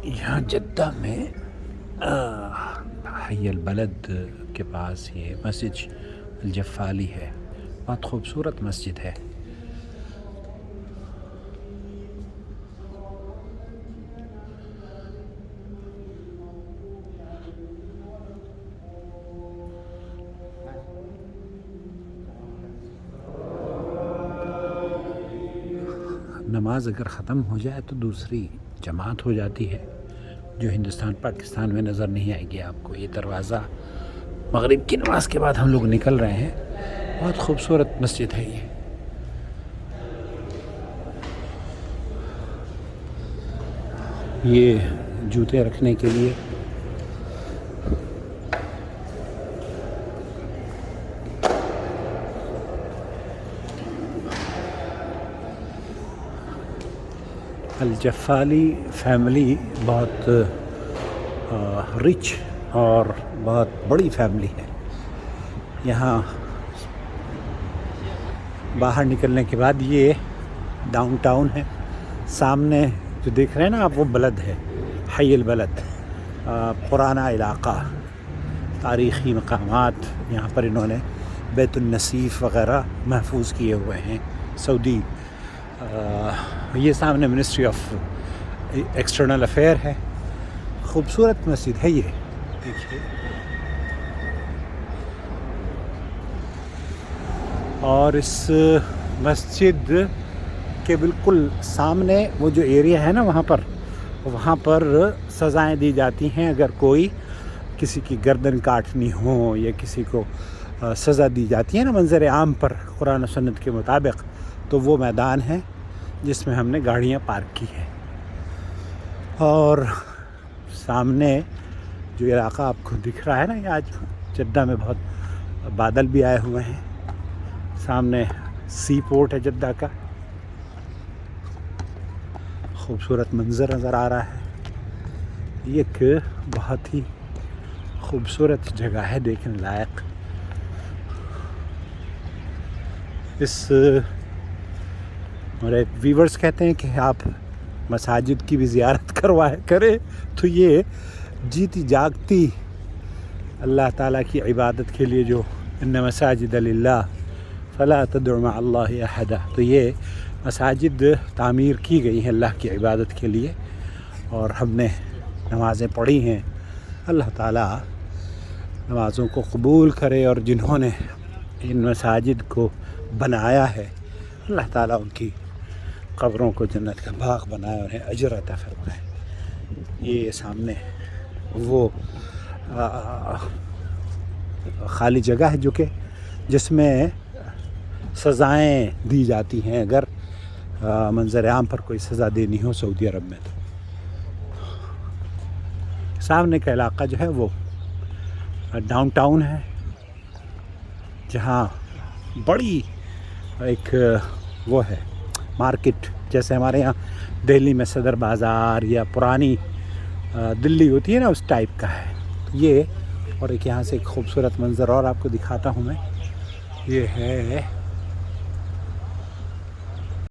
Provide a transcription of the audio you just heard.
یہاں جدہ میں حی البلد کے پاس یہ مسجد الجفالی ہے، بہت خوبصورت مسجد ہے۔ نماز اگر ختم ہو جائے تو دوسری جماعت ہو جاتی ہے جو ہندوستان پاکستان میں نظر نہیں آئے گی آپ کو۔ یہ دروازہ مغرب کی نماز کے بعد ہم لوگ نکل رہے ہیں، بہت خوبصورت مسجد ہے یہ جوتے رکھنے کے لیے الجفالی فیملی بہت رچ اور بہت بڑی فیملی ہے۔ یہاں باہر نکلنے کے بعد یہ ڈاؤن ٹاؤن ہے، سامنے جو دیکھ رہے ہیں نا آپ وہ بلد ہے، حی البلد، پرانا علاقہ، تاریخی مقامات یہاں پر انہوں نے بیت النصیف وغیرہ محفوظ کیے ہوئے ہیں سعودی۔ یہ سامنے منسٹری آف ایکسٹرنل افیئر ہے، خوبصورت مسجد ہے یہ دیکھیے۔ اور اس مسجد کے بالکل سامنے وہ جو ایریا ہے نا وہاں پر سزائیں دی جاتی ہیں اگر کوئی کسی کی گردن کاٹنی ہو یا کسی کو سزا دی جاتی ہے نا منظر عام پر قرآن و سنت کے مطابق، تو وہ میدان ہے جس میں ہم نے گاڑیاں پارک کی ہیں۔ اور سامنے جو علاقہ آپ کو دکھ رہا ہے نا، یہ آج جدہ میں بہت بادل بھی آئے ہوئے ہیں، سامنے سی پورٹ ہے جدہ کا، خوبصورت منظر نظر آ رہا ہے۔ یہ ایک بہت ہی خوبصورت جگہ ہے دیکھنے لائق۔ میرے ویورز کہتے ہیں کہ آپ مساجد کی بھی زیارت کریں تو یہ جیتی جاگتی اللہ تعالیٰ کی عبادت کے لیے جو ان مساجد للہ فلا تدع مع اللہ احدا، تو یہ مساجد تعمیر کی گئی ہیں اللہ کی عبادت کے لیے، اور ہم نے نمازیں پڑھی ہیں۔ اللہ تعالیٰ نمازوں کو قبول کرے، اور جنہوں نے ان مساجد کو بنایا ہے اللہ تعالیٰ ان کی قبروں کو جنت کا باغ بنائے، انہیں اجر عطا فرمائے۔ یہ سامنے وہ خالی جگہ ہے جو کہ جس میں سزائیں دی جاتی ہیں اگر منظر عام پر کوئی سزا دینی ہو سعودی عرب میں۔ تو سامنے کا علاقہ جو ہے وہ ڈاؤن ٹاؤن ہے، جہاں بڑی ایک وہ ہے مارکیٹ، جیسے ہمارے یہاں دہلی میں صدر بازار یا پرانی دلی ہوتی ہے نا، اس ٹائپ کا ہے یہ۔ اور ایک یہاں سے ایک خوبصورت منظر اور آپ کو دکھاتا ہوں میں، یہ ہے